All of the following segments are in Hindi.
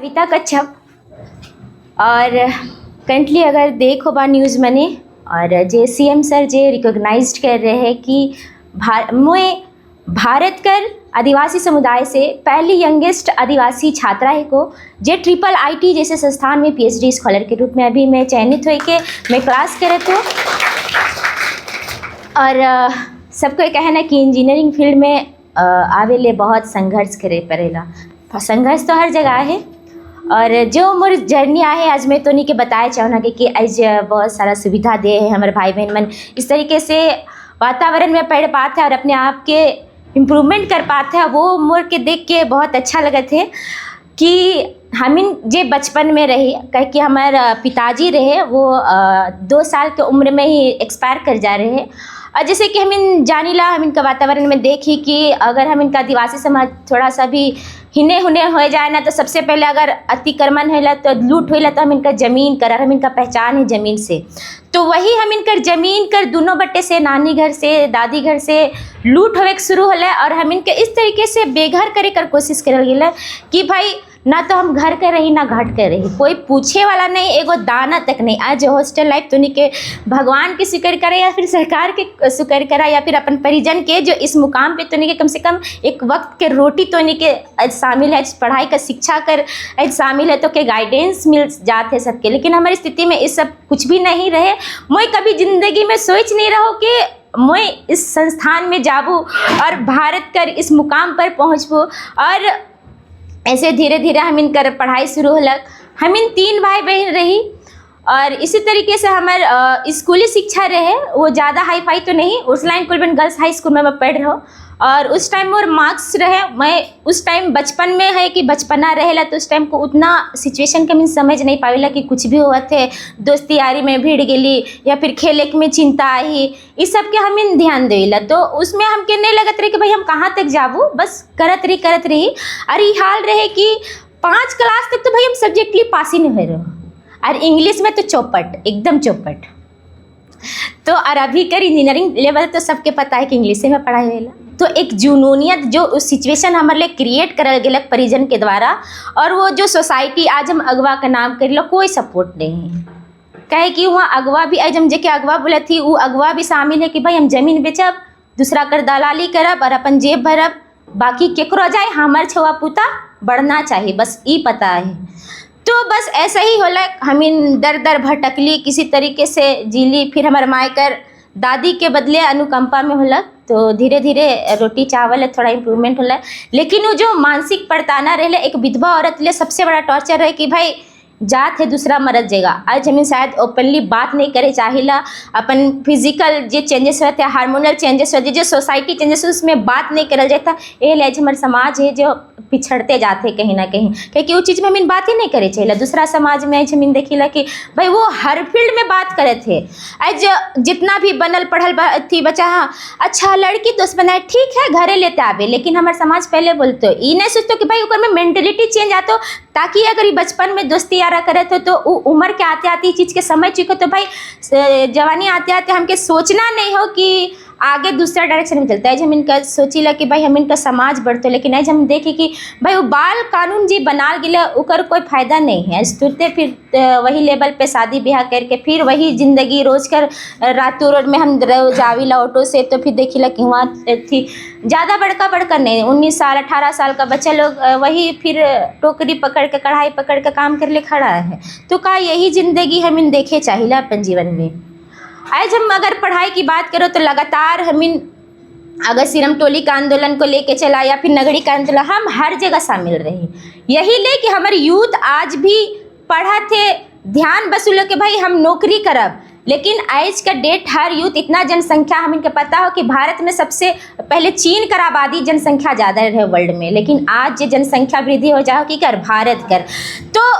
कविता कच्छप और करंटली अगर देखो बा न्यूज़ मने और जे सीएम सर जे रिकॉग्नाइज्ड कर रहे हैं कि भारत कर आदिवासी समुदाय से पहली यंगेस्ट आदिवासी छात्रा है को जे IIIT जैसे संस्थान में PhD स्कॉलर के रूप में अभी मैं चयनित हुई के मैं क्लास करत हूँ। और सबको ये कहना कि इंजीनियरिंग फील्ड में आवे ले बहुत संघर्ष करे पड़ेला। संघर्ष तो हर जगह है और जो मोर जर्नी आहे आज मैं तो नहीं के बताए चाहूँगा कि आज बहुत सारा सुविधा दे है हमारे भाई बहन मन इस तरीके से वातावरण में पढ़ पाते हैं और अपने आप के इम्प्रूवमेंट कर पाते हैं। वो मोर के देख के बहुत अच्छा लगा थे कि हमिन जे बचपन में रही कह कि हमारे पिताजी रहे वो 2 साल के उम्र में ही एक्सपायर कर जा रहे हैं। और जैसे कि हमिन जानीला हम इनका वातावरण में देखी कि अगर हम इनका आदिवासी समाज थोड़ा सा भी हिने हुने हो जाए ना तो सबसे पहले अगर अतिक्रमण होला तो लूट होला तो हम इनका ज़मीन कर हम इनका पहचान है ज़मीन से। तो वही हम इनकर ज़मीन कर दोनों बट्टे से नानी घर से दादी घर से लूट होवे शुरू होला और हम इनके इस तरीके से बेघर करे कर कोशिश करल गेला कि भाई ना तो हम घर के रही ना घाट के रही, कोई पूछे वाला नहीं, एगो दाना तक नहीं। आज हॉस्टल लाइफ तो नहीं के भगवान के शुक्र करे या फिर सरकार के शुक्र करा या फिर अपन परिजन के जो इस मुकाम पे तो नहीं के कम से कम एक वक्त के रोटी तो नहीं के शामिल है, पढ़ाई का शिक्षा कर शामिल है तो के गाइडेंस मिल जाते सबके। लेकिन हमारी स्थिति में इस सब कुछ भी नहीं रहे। मैं कभी ज़िंदगी में सोच नहीं रहा कि मैं इस संस्थान में जाबूँ और भारत कर इस मुकाम पर पहुँचबूँ। और ऐसे धीरे धीरे हम इनकर पढ़ाई शुरू होलक। हम इन 3 भाई बहन रही और इसी तरीके से हमार स्कूली शिक्षा रहे वो ज़्यादा हाई फाई तो नहीं, Ursuline convent girls high school में मैं पढ़ रहा हूँ। और उस टाइम मोर मार्क्स रहे, मैं उस टाइम बचपन में है कि बचपना रहेला तो उस टाइम को उतना सिचुएशन के मैं समझ नहीं पावेला कि कुछ भी हुआ थे, दोस्ती यारी में भीड़ गेली या फिर खेले में चिंता आई, इस सब के हम इन ध्यान देला। तो उसमें हमके नहीं लगत रहे कि भाई हम कहाँ तक जाबू, बस करत रही। और ये हाल रहे कि 5 क्लास तक तो भाई हम सब्जेक्टली पास ही नहीं हो रहे और इंग्लिश में तो चौपट, एकदम चौपट। तो और अभी कर इंजीनियरिंग लेवल तो सबके पता है कि इंग्लिश में पढ़ाई होला। तो एक जुनूनियत जो उस सिचुएशन हमारे लिए क्रिएट करल गेलक परिजन के द्वारा और वो जो सोसाइटी आज हम अगवा का नाम कर लो कोई सपोर्ट नहीं है। कहे कि वहाँ अगवा भी आज हम जेके अगवा बोले थी वो अगवा भी शामिल है कि भाई हम जमीन बेचब, दूसरा कर दलाली करब और अपन जेब भरब, बाकी केकरो जाए हमार छुआ पुता बढ़ना चाहिए, बस ये पता है। तो बस ऐसा ही होला, हम इन दर दर भटकली किसी तरीके से जीली। फिर हमारे मायकर दादी के बदले अनुकंपा में होला तो धीरे धीरे रोटी चावल थोड़ा इम्प्रूवमेंट होला। लेकिन वो जो मानसिक पड़ताना रहे एक विधवा औरत लिए सबसे बड़ा टॉर्चर है कि भाई जात है दूसरा मरद जाएगा। आज हमें शायद ओपनली बात नहीं करे चाहिला, अपन फिजिकल जो चेंजेस होते हैं, हार्मोनल चेंजेस होते हैं, जो सोसाइटी चेंजेस उसमें बात नहीं करल जाता। ये ले हमारे समाज है जो पिछड़ते जाते कहीं ना कहीं, क्योंकि वो चीज़ में हमें बात ही नहीं करे चाहिए। दूसरा समाज में आज हमें देखिला कि भाई वो हर फील्ड में बात करे थे। आज जितना भी बनल पढ़ल थी बच्चा, हाँ अच्छा लड़की तो बनाए ठीक है घरे लेते आवे, लेकिन हमारे समाज पहले बोलते ये नहीं सोचते कि भाई ऊपर में मेंटेलिटी चेंज आतो, ताकि अगर ये बचपन में दोस्ती यारा करे तो उम्र के आते आते चीज़ के समझ चुके तो भाई जवानी आते आते हमके सोचना नहीं हो कि आगे दूसरा डायरेक्शन में चलता है। हम इनका सोचीला कि भाई हम इनका समाज बढ़ते, लेकिन आज हम देखे कि भाई वो बाल कानून जी बनाल गिला उकर कोई फायदा नहीं है। तुरते फिर वही लेवल पे शादी ब्याह करके फिर वही ज़िंदगी रोज कर रातों रोड में हम जाविला ऑटो से, तो फिर देखिला कि वहाँ थी ज़्यादा बड़का नहीं 19 साल 18 साल का बच्चा लोग वही फिर टोकरी पकड़ के कढ़ाई पकड़ के काम कर ले खड़ा है। तो का यही ज़िंदगी हम इन देखे चाहिए अपन जीवन में। आज हम अगर पढ़ाई की बात करो तो लगातार हम इन अगर सिरम टोली का आंदोलन को लेके चला या फिर नगरी का आंदोलन, हम हर जगह शामिल रहे। यही ले कि हमारे यूथ आज भी पढ़ा थे, ध्यान वसूलो कि भाई हम नौकरी करब। लेकिन आज का डेट हर यूथ इतना जनसंख्या, हम इनके पता हो कि भारत में सबसे पहले चीन कर आबादी जनसंख्या ज़्यादा रहे वर्ल्ड में, लेकिन आज जो जनसंख्या वृद्धि हो जाओ कि कर भारत कर। तो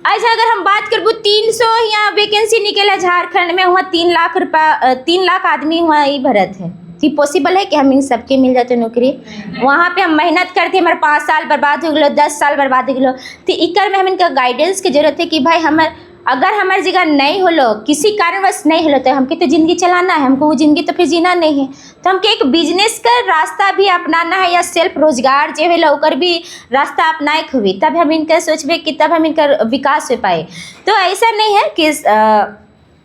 आज अगर हम बात करबू 300 यहाँ वैकेंसी निकला झारखंड में, हुआ 3 लाख रुपया 3 लाख आदमी हुआ ये भरत है कि पॉसिबल है कि हम इन सबके मिल जाते नौकरी। वहाँ पे हम मेहनत करते हमारे 5 साल बर्बाद हो गए, 10 साल बर्बाद हो गए। तो इकर में हम इनका गाइडेंस की जरूरत है कि भाई हमारे अगर हमारी जगह नहीं होलो, किसी कारणवश नहीं होलो, तो हमके तो ज़िंदगी चलाना है, हमको वो ज़िंदगी तो फिर जीना नहीं है। तो हमके एक बिजनेस का रास्ता भी अपनाना है, या सेल्फ रोजगार जो है ओकर भी रास्ता अपनाए के हुई, तब हम इनका सोचबे कि तब हम इनका विकास हो पाए। तो ऐसा नहीं है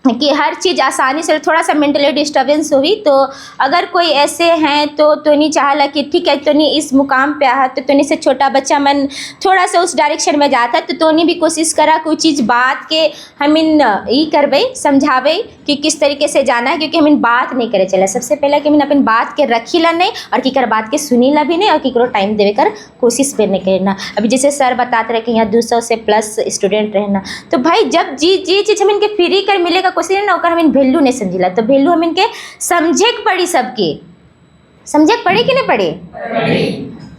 कि हर चीज़ आसानी से, थोड़ा सा मेंटली डिस्टर्बेंस हुई तो अगर कोई ऐसे हैं तो नहीं चाहला कि ठीक है तो इस मुकाम पे आ, तो नहीं से छोटा बच्चा मन थोड़ा सा उस डायरेक्शन में जाता, तो नहीं भी कोशिश करा कोई चीज़ बात के हम इन ये करबे समझावे कि किस तरीके से जाना है, क्योंकि हम इन बात नहीं करे चला। सबसे पहले कि अपन बात के रखी ला नहीं, और की कर बात के सुनी ला भी नहीं, और की टाइम देवे कर कोशिश पे नहीं करना। अभी जैसे सर बताते रहे कि यहाँ 200 से प्लस स्टूडेंट रहना, तो भाई जब जी चीज़ हम इनके फ्री कर मिलेगा कोशिश ना, ओकर हम वैल्यू नहीं समझिला, तो वैल्यू हम इनके समझे के पड़ी, सबके समझे के पड़ी कि नहीं पड़ी,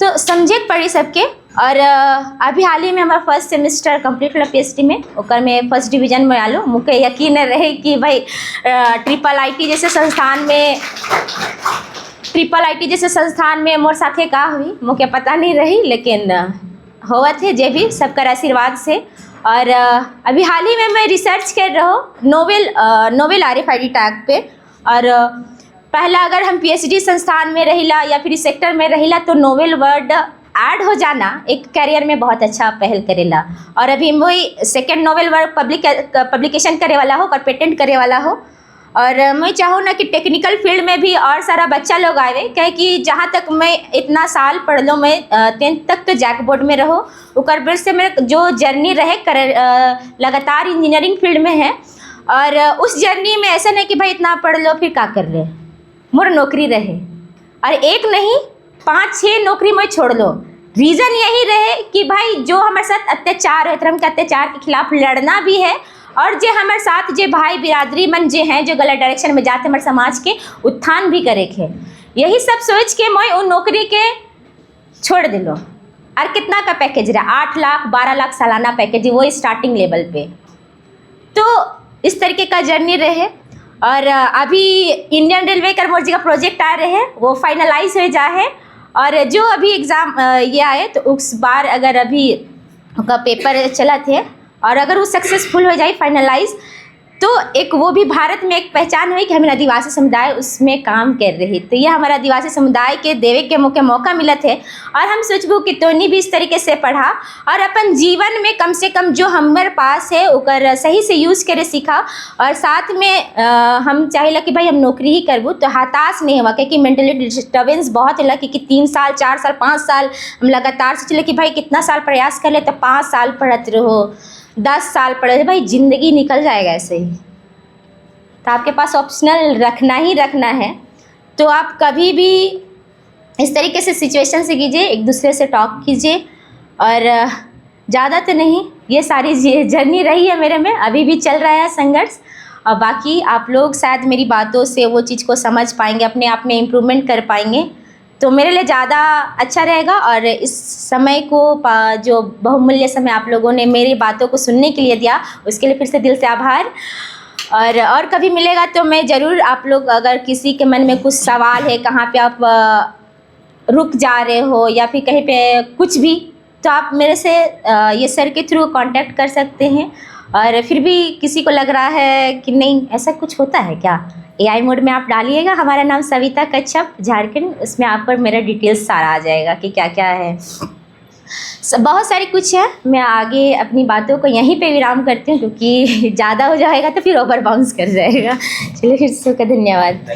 तो समझे के पड़ी सबके। और अभी हाल ही में हमारा फर्स्ट सेमेस्टर कंप्लीट हुआ PhD में, ओकर में फर्स्ट डिवीजन में आलो। मुझे यकीन रहे कि भाई IIT जैसे संस्थान में मोर साथे का हुई, मुझे पता नहीं रही, लेकिन हुआ थे जे भी सबका आशीर्वाद से। और अभी हाल ही में मैं रिसर्च कर रहा हूँ नोवेल RFID टैग पे। और पहला अगर हम PhD संस्थान में रहिला या फिर इस सेक्टर में रहिला, तो नोवेल वर्ड ऐड हो जाना एक करियर में बहुत अच्छा पहल करेला। और अभी वही सेकेंड नोवेल वर्ड पब्लिकेशन करे वाला हो और पेटेंट करे वाला हो। और मैं चाहूँ ना कि टेक्निकल फील्ड में भी और सारा बच्चा लोग आवे, कहे कि जहाँ तक मैं इतना साल पढ़ लो, मैं 10th तक तो जैक बोर्ड में रहो, उकर बेर से मेरे जो जर्नी रहे लगातार इंजीनियरिंग फील्ड में है। और उस जर्नी में ऐसा नहीं कि भाई इतना पढ़ लो फिर क्या कर ले, मोर नौकरी रहे, और एक नहीं 5-6 नौकरी मैं छोड़ लो। रीज़न यही रहे कि भाई जो हमारे साथ अत्याचार है, धर्म के अत्याचार के खिलाफ लड़ना भी है, और जो हमारे साथ जो भाई बिरादरी मन जो हैं जो गलत डायरेक्शन में जाते हमारे समाज के उत्थान भी करे के, यही सब सोच के मैं उन नौकरी के छोड़ दिलो। और कितना का पैकेज रहा, 8 लाख 12 लाख सालाना पैकेज, वो स्टार्टिंग लेवल पे। तो इस तरीके का जर्नी रहे। और अभी इंडियन रेलवे का मोर जगह प्रोजेक्ट आ रहे हैं, वो फाइनलाइज हो जाए। और जो अभी एग्ज़ाम ये आए, तो उस बार अगर अभी का पेपर चला थे, और अगर वो सक्सेसफुल हो जाए फाइनलाइज, तो एक वो भी भारत में एक पहचान हुई कि हमें आदिवासी समुदाय उसमें काम कर रही। तो ये हमारा आदिवासी समुदाय के देवे के मौका मिला थे। और हम सोचबू कि तोनी भी इस तरीके से पढ़ा, और अपन जीवन में कम से कम जो हमारे पास है उकर सही से यूज़ करे सीखा। और साथ में हम चाहिए कि भाई हम नौकरी ही करबू तो हताश नहीं हुआ, क्योंकि मेंटली डिस्टर्बेंस बहुत है कि 3 साल 4 साल 5 साल हम लगातार सोच ले कि भाई कितना साल प्रयास कर ले, तो 5 साल पढ़ते रहो, 10 साल पढ़े, भाई ज़िंदगी निकल जाएगा ऐसे ही। तो आपके पास ऑप्शनल रखना ही रखना है। तो आप कभी भी इस तरीके से सिचुएशन से कीजिए, एक दूसरे से टॉक कीजिए। और ज़्यादा तो नहीं, ये सारी जर्नी रही है मेरे में, अभी भी चल रहा है संघर्ष। और बाकी आप लोग शायद मेरी बातों से वो चीज़ को समझ पाएंगे, अपने आप में इम्प्रूवमेंट कर पाएंगे, तो मेरे लिए ज़्यादा अच्छा रहेगा। और इस समय को जो बहुमूल्य समय आप लोगों ने मेरी बातों को सुनने के लिए दिया, उसके लिए फिर से दिल से आभार। और कभी मिलेगा तो मैं ज़रूर, आप लोग अगर किसी के मन में कुछ सवाल है, कहाँ पे आप रुक जा रहे हो या फिर कहीं पे कुछ भी, तो आप मेरे से ये सर के थ्रू कांटेक्ट कर सकते हैं। और फिर भी किसी को लग रहा है कि नहीं ऐसा कुछ होता है क्या, AI मोड में आप डालिएगा हमारा नाम सविता कच्छप झारखंड, उसमें आप पर मेरा डिटेल्स सारा आ जाएगा कि क्या क्या है। बहुत सारी कुछ है। मैं आगे अपनी बातों को यहीं पे विराम करती हूँ, क्योंकि ज़्यादा हो जाएगा तो फिर ओवर बाउंस कर जाएगा। चलिए फिर से धन्यवाद।